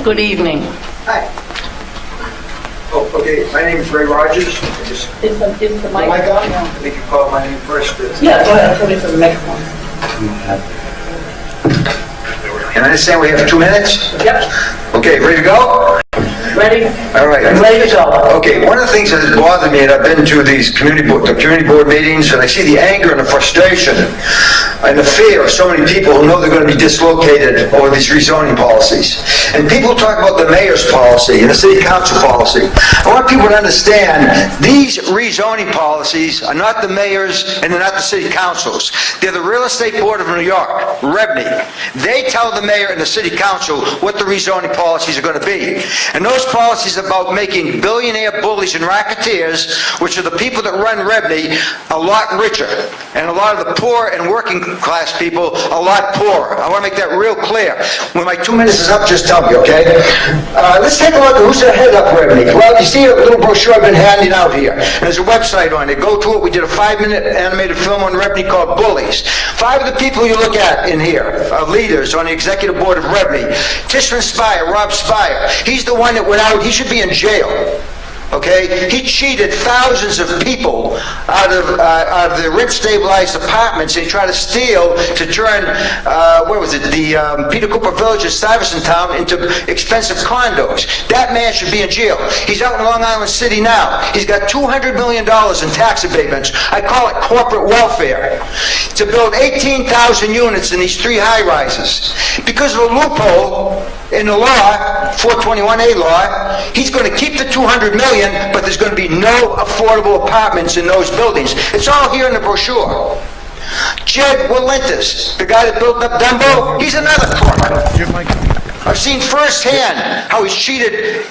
Good evening. Hi. Oh, okay. My name is Ray Rogers. Is the mic mic on? Yeah. I think you called my name first. Yeah, go ahead. Put it to the microphone. And I understand we have 2 minutes? Yep. Okay, ready to go? Ready? All right. I'm ready to go. Okay, one of the things that has bothered me, and I've been to these community board meetings, and I see the anger and the frustration and the fear of so many people who know they're going to be dislocated over these rezoning policies. And people talk about the mayor's policy and the city council policy. I want people to understand these rezoning policies are not the mayor's and they're not the city council's. They're the Real Estate Board of New York, REBNY. They tell the mayor and the city council what the rezoning policies are going to be. And those policies about making billionaire bullies and racketeers, which are the people that run REBNY, a lot richer, and a lot of the poor and working class people a lot poorer. I want to make that real clear. When my 2 minutes is up, just tell me, okay? Let's take a look at who's the head of REBNY. Well, you see a little brochure I've been handing out here. And there's a website on it. Go to it. We did a 5-minute animated film on REBNY called Bullies. 5 of the people you look at in here are leaders on the executive board of REBNY. Tishman Spire, Rob Spire. He's the one that went out. He should be in jail. Okay, he cheated thousands of people out of the rent-stabilized apartments. He tried to steal to turn, where was it, the Peter Cooper Village in Stuyvesant Town into expensive condos. That man should be in jail. He's out in Long Island City now. He's got $200 million in tax abatements. I call it corporate welfare. To build 18,000 units in these 3 high-rises. Because of a loophole in the law, 421A law, he's going to keep the $200 million, but there's going to be no affordable apartments in those buildings. It's all here in the brochure. Jed Walentis, the guy that built up Dumbo, he's another crook. I've seen firsthand how he's cheated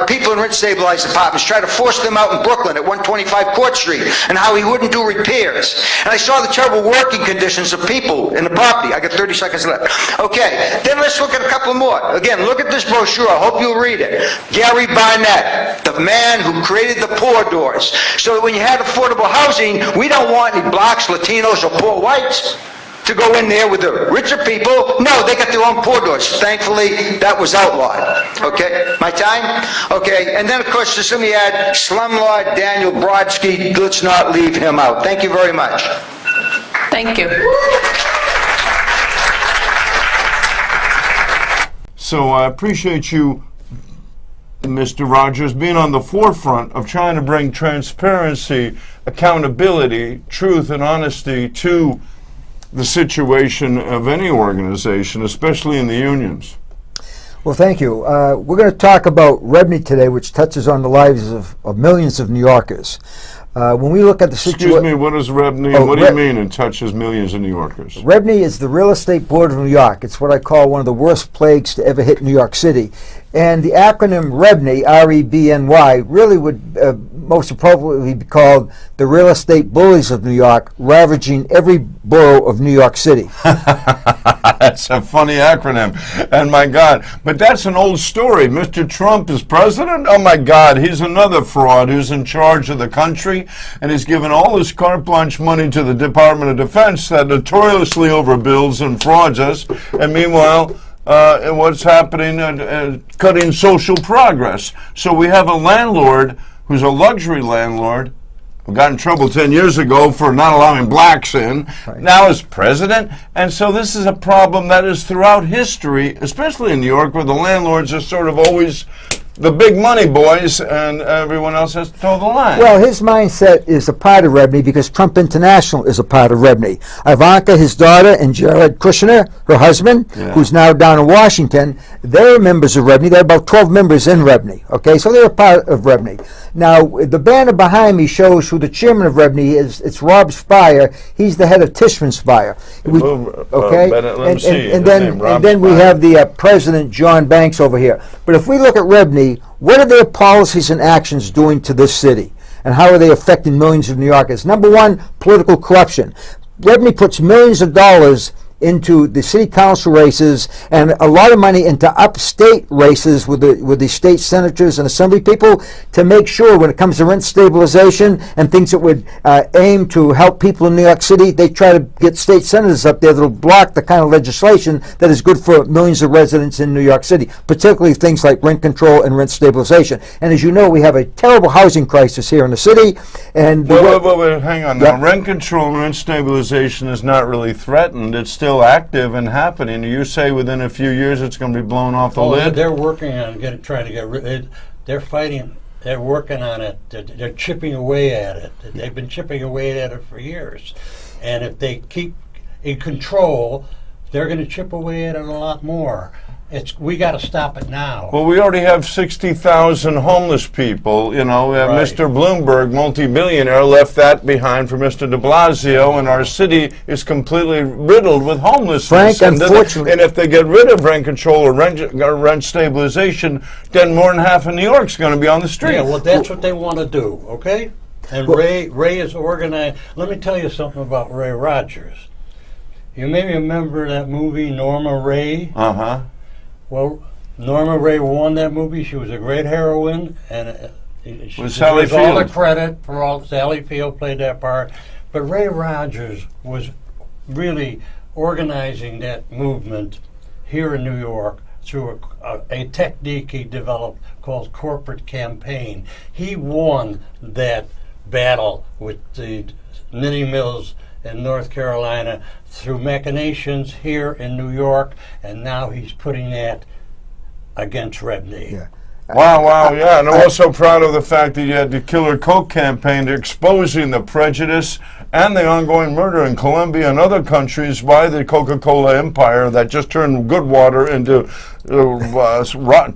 people in rent-stabilized apartments, tried to force them out in Brooklyn at 125 Court Street, and how he wouldn't do repairs. And I saw the terrible working conditions of people in the property. I got 30 seconds left. Okay, then let's look at a couple more. Again, look at this brochure. I hope you'll read it. Gary Barnett, the man who created the poor doors. So that when you had affordable housing, we don't want any blacks, Latinos, or poor whites to go in there with the richer people. No, they got their own poor doors. Thankfully, that was outlawed. Okay, my time? Okay, and then of course, just let me add, slumlord Daniel Brodsky, let's not leave him out. Thank you very much. Thank you. So I appreciate you, Mr. Rogers, being on the forefront of trying to bring transparency, accountability, truth, and honesty to the situation of any organization, especially in the unions. Well, thank you. We're going to talk about REBNY today, which touches on the lives of millions of New Yorkers. When we look at the situation... Excuse me, what is REBNY? What do you mean it touches millions of New Yorkers? REBNY is the Real Estate Board of New York. It's what I call one of the worst plagues to ever hit New York City. And the acronym REBNY, R-E-B-N-Y, really would most appropriately be called the Real Estate Bullies of New York, ravaging every borough of New York City. That's a funny acronym. And my God, but that's an old story. Mr. Trump is president? Oh my God, he's another fraud who's in charge of the country, and he's given all his carte blanche money to the Department of Defense that notoriously overbills and frauds us. And meanwhile, what's happening, cutting social progress. So we have a landlord who's a luxury landlord who got in trouble 10 years ago for not allowing blacks in, now is president. And so this is a problem that is throughout history, especially in New York, where the landlords are sort of always the big money boys and everyone else has to toe the line. Well, his mindset is a part of REBNY because Trump International is a part of REBNY. Ivanka, his daughter, and Jared Kushner, her husband, who's now down in Washington, they're members of REBNY. There are about 12 members in REBNY. Okay, so they're a part of REBNY. Now, the banner behind me shows who the chairman of REBNY is. It's Rob Spire. He's the head of Tishman Spire. Okay, and then we have the president, John Banks, over here. But if we look at REBNY, what are their policies and actions doing to this city? And how are they affecting millions of New Yorkers? Number one, political corruption. REBNY puts millions of dollars into the city council races and a lot of money into upstate races with the state senators and assembly people to make sure when it comes to rent stabilization and things that would aim to help people in New York City, they try to get state senators up there that'll block the kind of legislation that is good for millions of residents in New York City, particularly things like rent control and rent stabilization. And as you know, we have a terrible housing crisis here in the city. And wait, hang on now. Rent control and rent stabilization is not really threatened. It's still active and happening. You say within a few years it's going to be blown off the lid? They're working on trying to get rid. They're fighting. They're working on it. They're chipping away at it. They've been chipping away at it for years. And if they keep in control, they're going to chip away at it a lot more. We got to stop it now. Well, we already have 60,000 homeless people. You know, Right. Mr. Bloomberg, multi-billionaire, left that behind for Mr. de Blasio, and our city is completely riddled with homelessness. Frank, unfortunately. And if they get rid of rent control or rent stabilization, then more than half of New York's going to be on the street. Yeah, well, that's what they want to do, okay? And Ray is organized. Let me tell you something about Ray Rogers. You may remember that movie, Norma Ray? Uh-huh. Well, Norma Ray won that movie. She was a great heroine, and she Sally deserves all the Field. credit for all. Sally Field played that part, but Ray Rogers was really organizing that movement here in New York through a technique he developed called corporate campaign. He won that battle with the knitting mills in North Carolina through machinations here in New York, and now he's putting that against REBNY. Yeah. Wow, yeah. And I'm also proud of the fact that you had the Killer Coke campaign exposing the prejudice and the ongoing murder in Colombia and other countries by the Coca-Cola empire that just turned good water into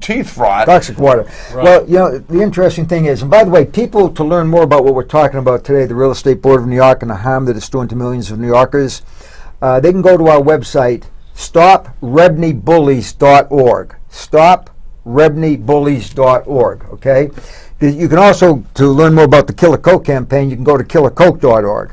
teeth rot. Toxic water. Right. Well, you know, the interesting thing is, and by the way, people, to learn more about what we're talking about today, the Real Estate Board of New York and the harm that it's doing to millions of New Yorkers, they can go to our website, stoprebnybullies.org. Stoprebnybullies.org, okay? You can also, to learn more about the Killer Coke campaign, you can go to killercoke.org.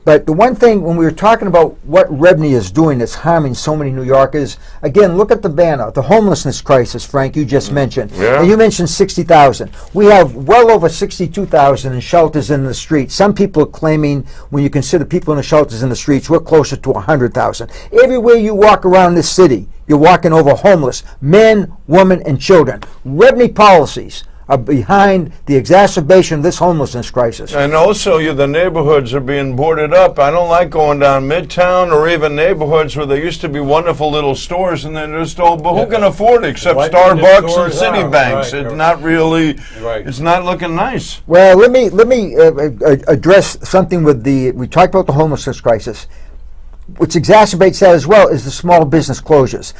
But the one thing, when we were talking about what REBNY is doing that's harming so many New Yorkers, again, look at the banner, the homelessness crisis, Frank, you just mentioned. Yeah. And you mentioned 60,000. We have well over 62,000 in shelters in the streets. Some people are claiming, when you consider people in the shelters in the streets, we're closer to 100,000. Everywhere you walk around this city, you're walking over homeless, men, women, and children. REBNY policies are behind the exacerbation of this homelessness crisis. And also, the neighborhoods are being boarded up. I don't like going down Midtown or even neighborhoods where there used to be wonderful little stores, and then just but who can afford it except Wiping the Starbucks and stores out. Citibanks? Right, It's not really. Right. It's not looking nice. Well, let me address something with we talked about the homelessness crisis. Which exacerbates that as well is the small business closures.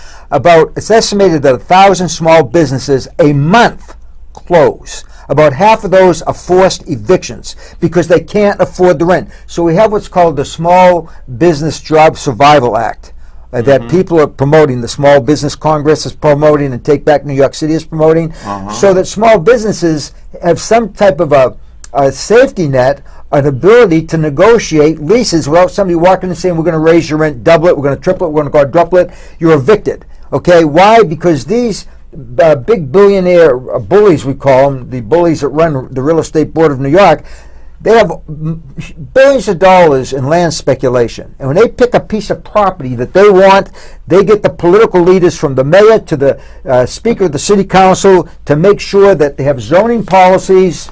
It's estimated that 1,000 small businesses a month close. About half of those are forced evictions because they can't afford the rent. So we have what's called the Small Business Job Survival Act that people are promoting. The Small Business Congress is promoting, and Take Back New York City is promoting, so that small businesses have some type of a safety net, an ability to negotiate leases without somebody walking in and saying, we're going to raise your rent, double it, we're going to triple it, we're going to quadruple it. You're evicted. Okay, why? Because these big billionaire bullies, we call them, the bullies that run the Real Estate Board of New York, they have billions of dollars in land speculation. And when they pick a piece of property that they want, they get the political leaders from the mayor to the speaker of the city council to make sure that they have zoning policies,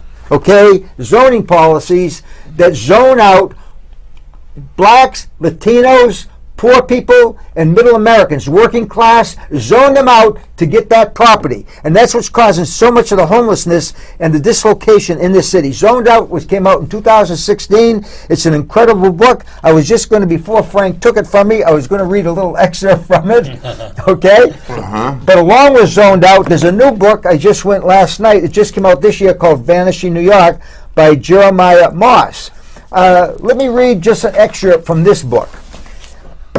zoning policies that zone out blacks, Latinos, poor people, and middle Americans, working class, zone them out to get that property. And that's what's causing so much of the homelessness and the dislocation in this city. Zoned Out, which came out in 2016. It's an incredible book. I was just going to, before Frank took it from me, I was going to read a little excerpt from it, okay? But along with Zoned Out, there's a new book I just went last night. It just came out this year called Vanishing New York by Jeremiah Moss. Let me read just an excerpt from this book.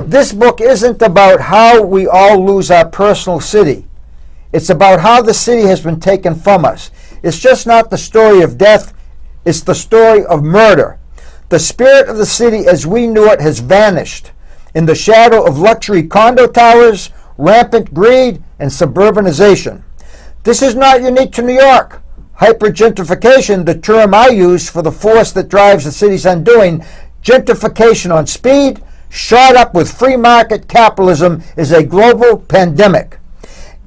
This book isn't about how we all lose our personal city. It's about how the city has been taken from us. It's just not the story of death, it's the story of murder. The spirit of the city as we knew it has vanished, in the shadow of luxury condo towers, rampant greed, and suburbanization. This is not unique to New York. Hypergentrification, the term I use for the force that drives the city's undoing, gentrification on speed, shot up with free market capitalism, is a global pandemic.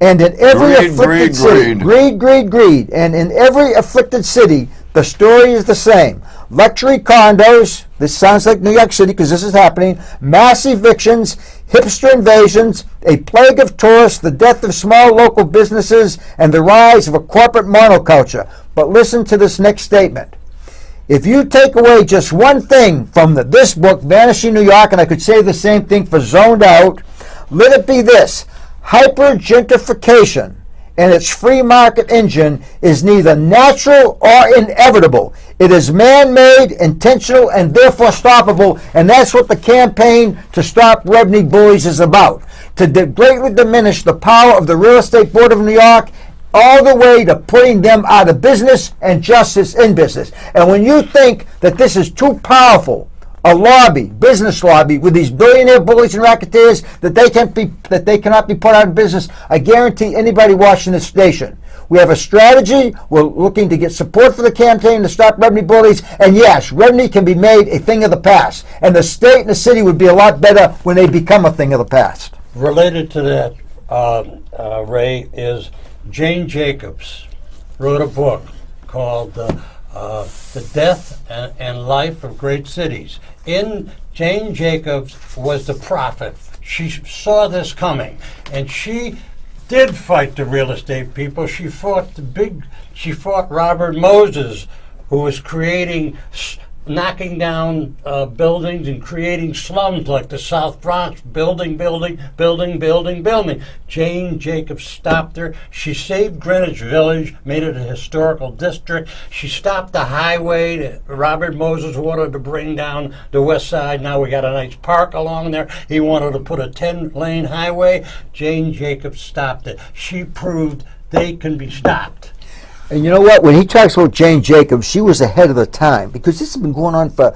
And in every afflicted city, greed. And in every afflicted city, the story is the same. Luxury condos, this sounds like New York City because this is happening, mass evictions, hipster invasions, a plague of tourists, the death of small local businesses, and the rise of a corporate monoculture. But listen to this next statement. If you take away just one thing from this book, Vanishing New York, and I could say the same thing for Zoned Out, let it be this: hyper-gentrification and its free market engine is neither natural or inevitable. It is man-made, intentional, and therefore stoppable, and that's what the campaign to stop REBNY bullies is about. To greatly diminish the power of the Real Estate Board of New York, all the way to putting them out of business and justice in business. And when you think that this is too powerful a lobby, business lobby, with these billionaire bullies and racketeers that they cannot be put out of business, I guarantee anybody watching this station, we have a strategy. We're looking to get support for the campaign to stop REBNY bullies. And yes, REBNY can be made a thing of the past. And the state and the city would be a lot better when they become a thing of the past. Related to that, Ray, is Jane Jacobs wrote a book called The Death and Life of Great Cities. Jane Jacobs was the prophet. She saw this coming, and she did fight the real estate people. She fought Robert Moses, who was knocking down buildings and creating slums like the South Bronx, building. Jane Jacobs stopped her. She saved Greenwich Village, made it a historical district. She stopped the highway that Robert Moses wanted to bring down the west side. Now we got a nice park along there. He wanted to put a 10-lane highway. Jane Jacobs stopped it. She proved they can be stopped. And you know what? When he talks about Jane Jacobs, she was ahead of the time because this has been going on for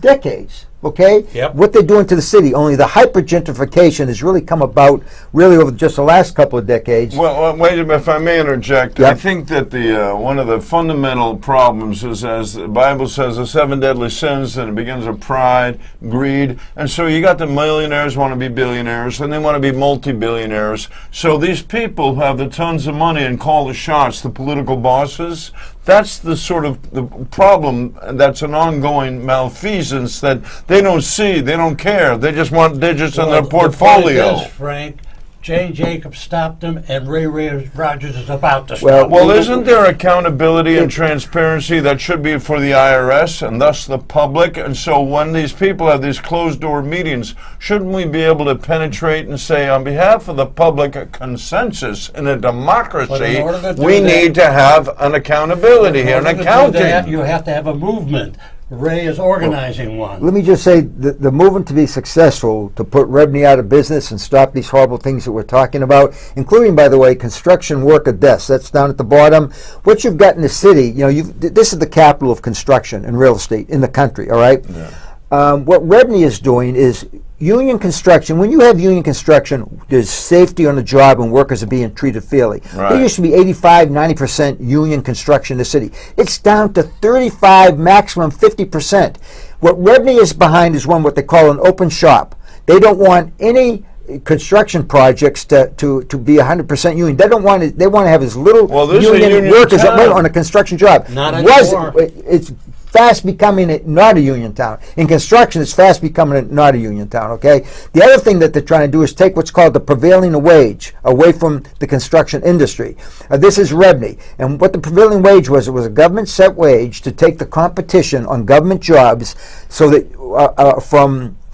decades. Okay? Yep. What they're doing to the city, only the hyper-gentrification has really come about really over just the last couple of decades. Well, wait a minute, if I may interject. Yep. I think that one of the fundamental problems is, as the Bible says, the 7 deadly sins, and it begins with pride, greed, and so you got the millionaires want to be billionaires, and they want to be multi-billionaires. So these people who have the tons of money and call the shots, the political bosses, that's the sort of the problem that's an ongoing malfeasance that they don't see, they don't care, they just want digits in their portfolio. The point is, Frank, Jane Jacobs stopped them, and Ray Rogers is about to stop them. Well, isn't there accountability and transparency that should be for the IRS and thus the public? And so when these people have these closed-door meetings, shouldn't we be able to penetrate and say, on behalf of the public, a consensus in a democracy, we need to have an accountability, an accounting? You have to have a movement. Ray is organizing one. Let me just say, the movement to be successful, to put REBNY out of business and stop these horrible things that we're talking about, including, by the way, construction worker deaths. That's down at the bottom. What you've got in the city, this is the capital of construction and real estate in the country, all right? Yeah. What REBNY is doing is union construction. When you have union construction, there's safety on the job and workers are being treated fairly. Right. There used to be 85, 90% union construction in the city. It's down to 35, maximum 50%. What REBNY is behind is what they call an open shop. They don't want any construction projects to be 100% union. They don't want it. They want to have as little union workers on a construction job. Not anymore. It's fast becoming not a union town. In construction, it's fast becoming not a union town, okay? The other thing that they're trying to do is take what's called the prevailing wage away from the construction industry. This is REBNY. And what the prevailing wage was, it was a government set wage to take the competition on government jobs so that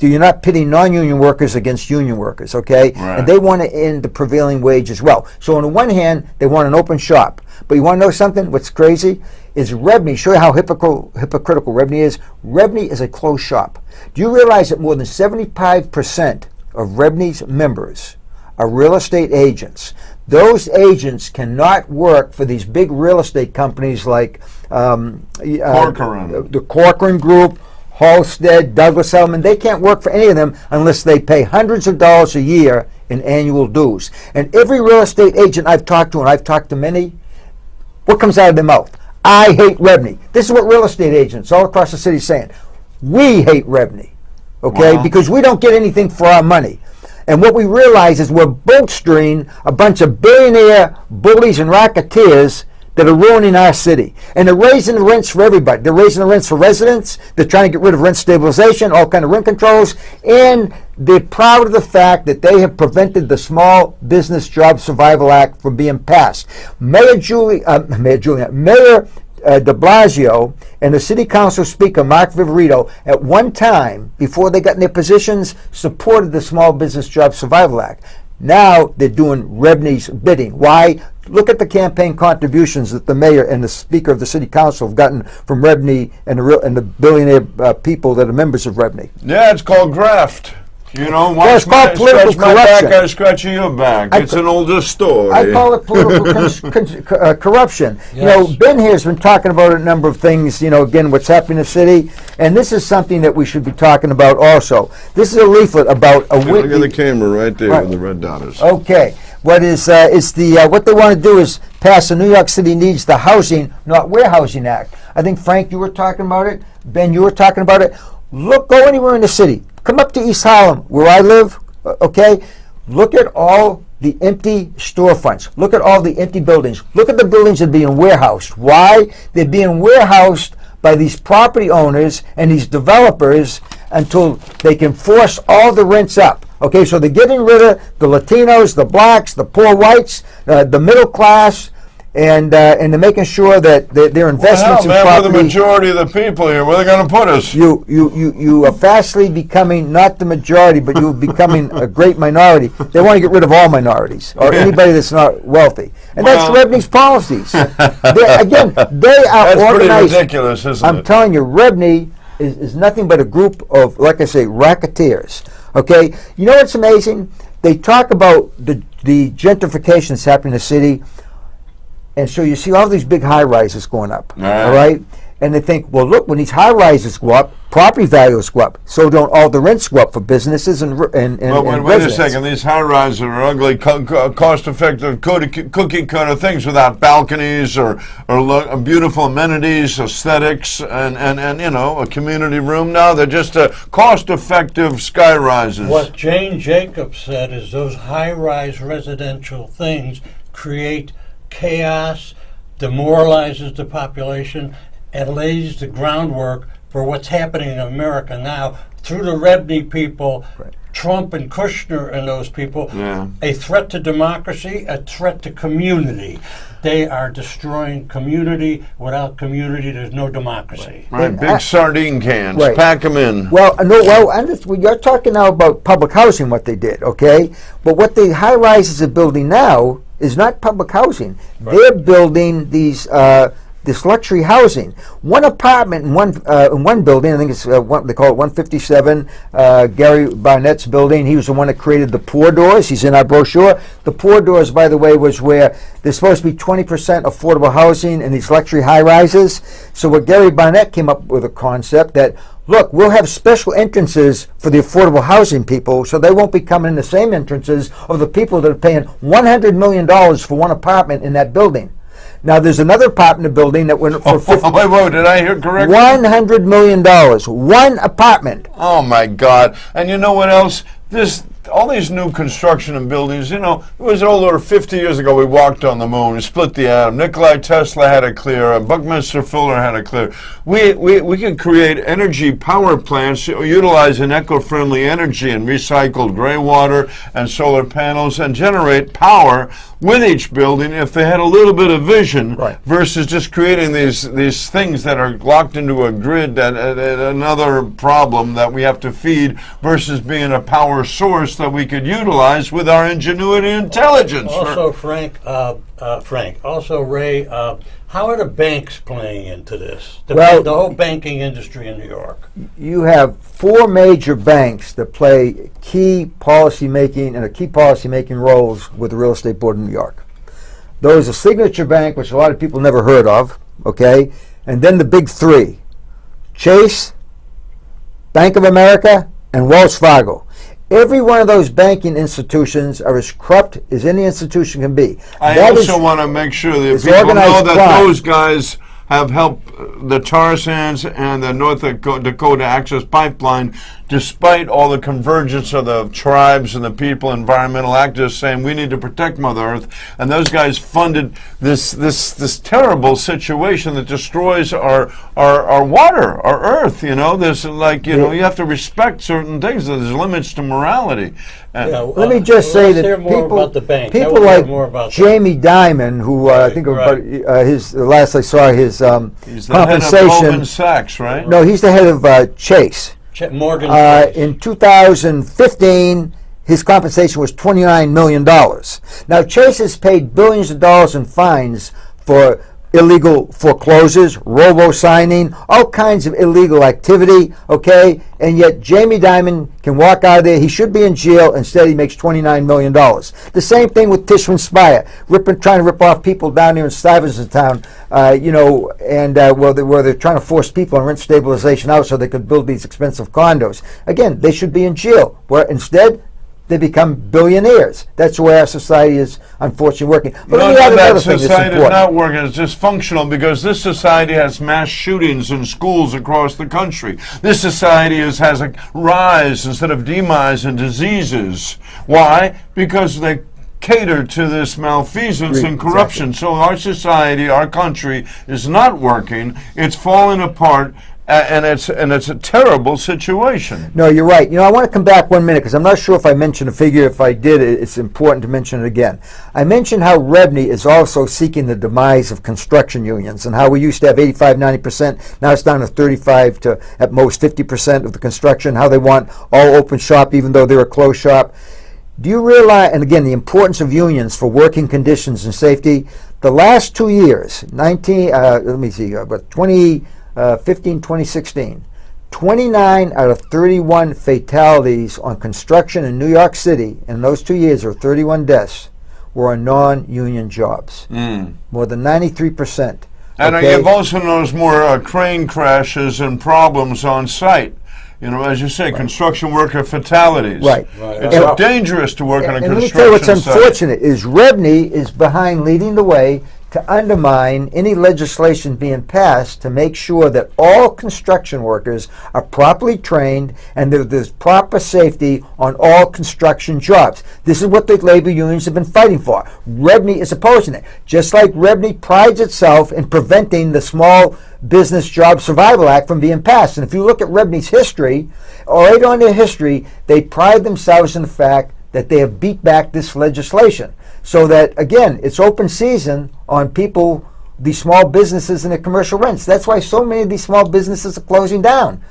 you're not pitting non-union workers against union workers, okay? Right. And they want to end the prevailing wage as well. So on the one hand, they want an open shop. But you want to know something? What's crazy is REBNY, show you how hypocritical REBNY is. REBNY is a closed shop. Do you realize that more than 75% of REBNY's members are real estate agents? Those agents cannot work for these big real estate companies like Corcoran. the Corcoran Group, Halstead, Douglas Elliman, they can't work for any of them unless they pay hundreds of dollars a year in annual dues. And every real estate agent I've talked to, and I've talked to many, what comes out of their mouth? I hate REBNY. This is what real estate agents all across the city are saying. We hate REBNY, okay? Wow. Because we don't get anything for our money. And what we realize is we're bolstering a bunch of billionaire bullies and racketeers that are ruining our city. And they're raising the rents for everybody. They're raising the rents for residents. They're trying to get rid of rent stabilization, all kind of rent controls. And they're proud of the fact that they have prevented the Small Business Job Survival Act from being passed. Mayor de Blasio and the City Council Speaker, Mark Viverito, at one time, before they got in their positions, supported the Small Business Job Survival Act. Now they're doing REBNY's bidding. Why? Look at the campaign contributions that the mayor and the Speaker of the City Council have gotten from REBNY and the billionaire people that are members of REBNY. Yeah, it's called graft. You know, Well, it's called political scratch my back, corruption. I scratch your back. It's an older story. I call it political corruption. Yes. You know, Ben here has been talking about a number of things, you know, again, what's happening in the city, and this is something that we should be talking about also. This is a leaflet about a Look at the camera right there Right. with the red dot is. Okay. What is what they want to do is pass the New York City Needs the Housing, Not Warehousing Act. I think, Frank, you were talking about it. Ben, you were talking about it. Look, go anywhere in the city. Come up to East Harlem, where I live, okay? Look at all the empty storefronts. Look at all the empty buildings. Look at the buildings that are being warehoused. Why? They're being warehoused by these property owners and these developers until they can force all the rents up. Okay, so they're getting rid of the Latinos, the blacks, the poor whites, the middle class, and they're making sure that their investments in Well, man, we're the property. majority of the people here. Where are they going to put us? You are fastly becoming not the majority, but you're becoming a great minority. They want to get rid of all minorities or anybody that's not wealthy, and Well- that's REBNY's policies. They are That's pretty organized. ridiculous, isn't I'm it? telling you, REBNY is nothing but a group of, like I say, racketeers. Okay, you know what's amazing? They talk about the gentrification that's happening in the city. And so you see all these big high-rises going up, all right? And they think, well, look, when these high-rises go up, property values go up. So don't all the rents go up for businesses and Well, wait a residents. second. These high-rises are ugly, cost-effective, cookie-cutter things without balconies or beautiful amenities, aesthetics, and you know, a community room. No, they're just cost-effective sky rises. What Jane Jacobs said is those high-rise residential things create chaos, demoralizes the population, and lays the groundwork for what's happening in America now through the REBNY people, Trump and Kushner and those people. Yeah. A threat to democracy, a threat to community. They are destroying community. Without community, there's no democracy. Right, big sardine cans. Right. Pack them in. Well, no, you're talking now about public housing, what they did, okay? But what the high-rises are building now is not public housing. Right. They're building these this luxury housing. One apartment in one building, I think it's they call it 157, Gary Barnett's building. He was the one that created the Poor Doors. He's in our brochure. The Poor Doors, by the way, was where there's supposed to be 20% affordable housing in these luxury high-rises. So what Gary Barnett came up with a concept that, look, we'll have special entrances for the affordable housing people, so they won't be coming in the same entrances of the people that are paying $100 million for one apartment in that building. Now, there's another apartment building that went for Wait, did I hear correctly? $100 million. One apartment. Oh my God! And you know what else? All these new construction and buildings. You know, it was over 50 years ago. We walked on the moon. We split the atom. Nikola Tesla had it clear. Buckminster Fuller had it clear. We can create energy power plants utilizing eco-friendly energy and recycled gray water and solar panels and generate power with each building if they had a little bit of vision, Right. versus just creating these things that are locked into a grid. That another problem that we have to feed versus being a power source that we could utilize with our ingenuity and intelligence. Also, Frank, also Ray, how are the banks playing into this? Well- The whole banking industry in New York. You have four major banks that play key policymaking roles with the Real Estate Board of New York. Those are Signature Bank, which a lot of people never heard of, okay? And then the big three, Chase, Bank of America, and Wells Fargo. Every one of those banking institutions are as corrupt as any institution can be. I That also is- want to make sure that it's people know organized that crime. those guys have helped the tar sands and the North Dakota Access Pipeline, despite all the convergence of the tribes and the people, environmental activists saying we need to protect Mother Earth, and those guys funded this terrible situation that destroys our water, our Earth. You know, there's like you have to respect certain things. There's limits to morality. Let me just say let's that hear more about the bank. Now people we'll hear like more about that. Jamie Dimon, who I Right, think right. about his the last I saw his He's the head of compensation. Goldman Sachs, right? No, he's the head of Chase. Morgan Chase. In 2015, his compensation was $29 million. Now, Chase has paid billions of dollars in fines for illegal foreclosures, robo-signing, all kinds of illegal activity, okay? And yet Jamie Dimon can walk out of there. He should be in jail. Instead, he makes $29 million. The same thing with Tishman Speyer, trying to rip off people down here in Stuyvesant, where they're trying to force people on rent stabilization out so they could build these expensive condos. Again, they should be in jail, where instead they become billionaires. That's the way our society is, unfortunately, working. But let me add another thing that's society is important. not working. It's dysfunctional because this society has mass shootings in schools across the country. This society has a rise instead of demise in diseases. Why? Because they cater to this malfeasance and corruption. So our society, our country, is not working. It's falling apart. And it's a terrible situation. No, you're right. I want to come back 1 minute because I'm not sure if I mentioned a figure. If I did, it's important to mention it again. I mentioned how REBNY is also seeking the demise of construction unions and how we used to have 85, 90%. Now it's down to 35 to at most 50% of the construction, how they want all open shop even though they're a closed shop. Do you realize, and again, the importance of unions for working conditions and safety? The last 2 years, 2016, 29 out of 31 fatalities on construction in New York City in those 2 years, or 31 deaths, were on non-union jobs. More than 93%. And Okay? you've also noticed more crane crashes and problems on site. As you say, construction worker fatalities. Right. It's dangerous to work on a And let me construction tell you what's site. unfortunate is REBNY is behind leading the way to undermine any legislation being passed to make sure that all construction workers are properly trained and there's proper safety on all construction jobs. This is what the labor unions have been fighting for. REBNY is opposing it. Just like REBNY prides itself in preventing the Small Business Job Survival Act from being passed. And if you look at REBNY's history, right on their history, they pride themselves in the fact that they have beat back this legislation. So that, again, it's open season on people, these small businesses and their commercial rents. That's why so many of these small businesses are closing down.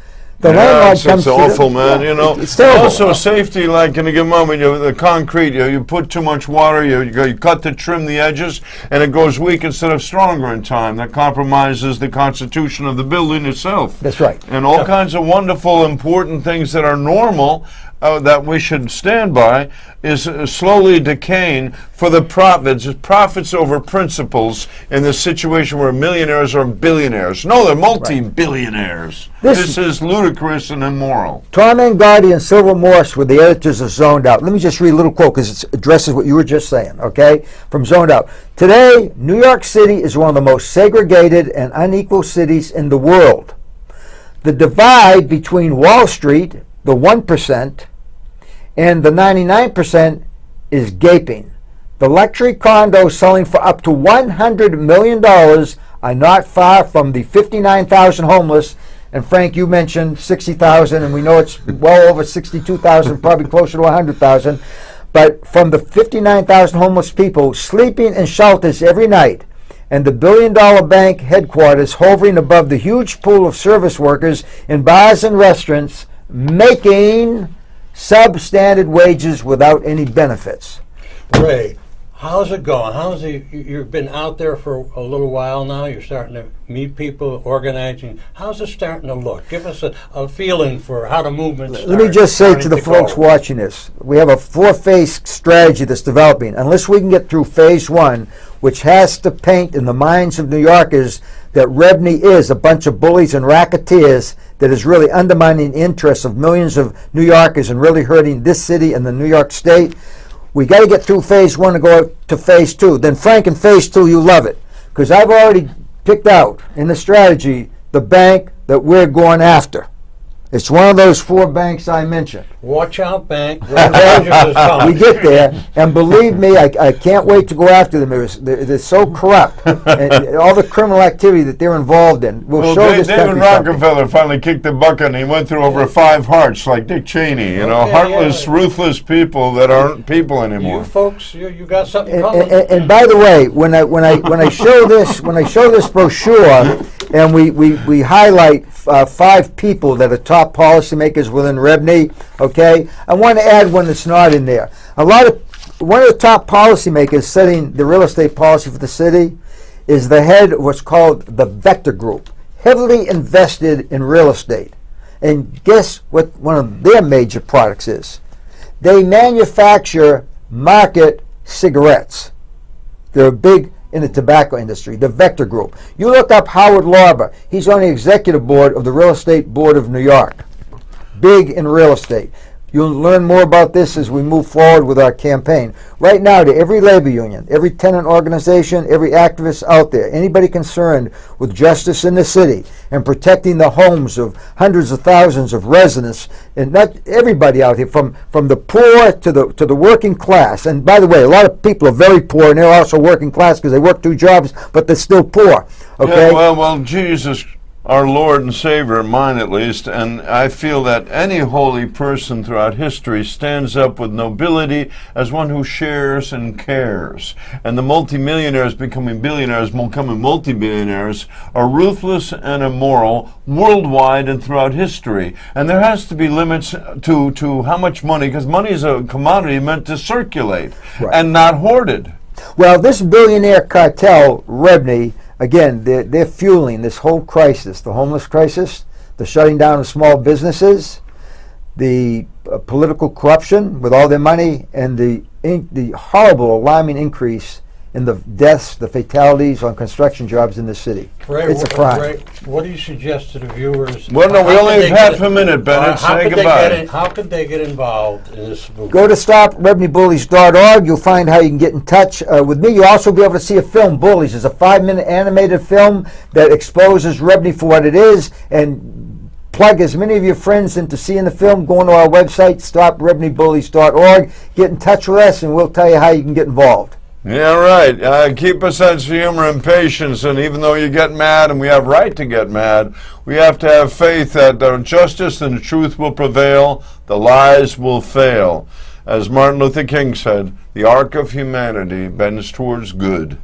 The landlord comes it's to awful, them. man. It's terrible. Also, safety, like in a given moment, the concrete, you put too much water, you cut to trim the edges, and it goes weak instead of stronger in time. That compromises the constitution of the building itself. That's right. And all kinds of wonderful, important things that are normal that we should stand by is slowly decaying for the profits. It's profits over principles in this situation where millionaires are billionaires. No, they're multi-billionaires. This is ludicrous and immoral. Tom Angardi and Silver Morse were the editors of Zoned Out. Let me just read a little quote because it addresses what you were just saying, okay? From Zoned Out. Today, New York City is one of the most segregated and unequal cities in the world. The divide between Wall Street, the 1%, and the 99% is gaping. The luxury condos selling for up to $100 million are not far from the 59,000 homeless. And Frank, you mentioned 60,000, and we know it's well over 62,000, probably closer to 100,000. But from the 59,000 homeless people sleeping in shelters every night, and the billion-dollar bank headquarters hovering above the huge pool of service workers in bars and restaurants, making substandard wages without any benefits. Ray, how's it going? You've been out there for a little while now. You're starting to meet people, organizing. How's it starting to look? Give us a feeling for how the movement's Let me just say to the folks watching this, we have a 4-phase strategy that's developing. Unless we can get through phase 1, which has to paint in the minds of New Yorkers that REBNY is a bunch of bullies and racketeers, that is really undermining the interests of millions of New Yorkers and really hurting this city and the New York State. We got to get through phase 1 and go to phase 2. Then, Frank, in phase 2, you love it. Because I've already picked out in the strategy the bank that we're going after. It's one of those 4 banks I mentioned. Watch out, bank. Ray Rogers is coming. We get there, and believe me, I can't wait to go after them. They're so corrupt, and all the criminal activity that they're involved in will show this David country something. Rockefeller finally kicked the bucket, and he went through over 5 hearts like Dick Cheney. You know, Okay, heartless, yeah. ruthless people that aren't people anymore. You folks, you got something coming. And by the way, when I show this brochure, and we highlight 5 people that are top policymakers within REBNY, okay? I want to add one that's not in there. One of the top policymakers setting the real estate policy for the city is the head of what's called the Vector Group, heavily invested in real estate. And guess what one of their major products is? They manufacture market cigarettes. They're big in the tobacco industry, the Vector Group. You look up Howard Lorber. He's on the executive board of the Real Estate Board of New York. Big in real estate. You'll learn more about this as we move forward with our campaign. Right now, to every labor union, every tenant organization, every activist out there, anybody concerned with justice in the city and protecting the homes of hundreds of thousands of residents, and not everybody out here, from the poor to the working class. And by the way, a lot of people are very poor, and they're also working class because they work 2 jobs, but they're still poor. Okay. Yeah, well, Jesus, our Lord and Savior, mine at least, and I feel that any holy person throughout history stands up with nobility as one who shares and cares. And the multimillionaires becoming billionaires, becoming multi-billionaires, are ruthless and immoral worldwide and throughout history. And there has to be limits to how much money, because money is a commodity meant to circulate and not hoarded. Well, this billionaire cartel, REBNY, again, they're fueling this whole crisis, the homeless crisis, the shutting down of small businesses, the political corruption with all their money, and the horrible, alarming increase in the deaths, the fatalities on construction jobs in the city. Ray, it's a crime. Ray, what do you suggest to the viewers? Well, no, we How only could have they half get- a minute, Bennett. how Say could they goodbye. get in- How could they get involved in this movement? Go to stoprebnybullies.org. You'll find how you can get in touch with me. You'll also be able to see a film, Bullies. It's a 5-minute animated film that exposes REBNY for what it is, and plug as many of your friends into seeing the film. Go to our website, stoprebnybullies.org. Get in touch with us, and we'll tell you how you can get involved. Yeah, right. Keep a sense of humor and patience, and even though you get mad, and we have right to get mad, we have to have faith that the justice and the truth will prevail, the lies will fail. As Martin Luther King said, the arc of humanity bends towards good.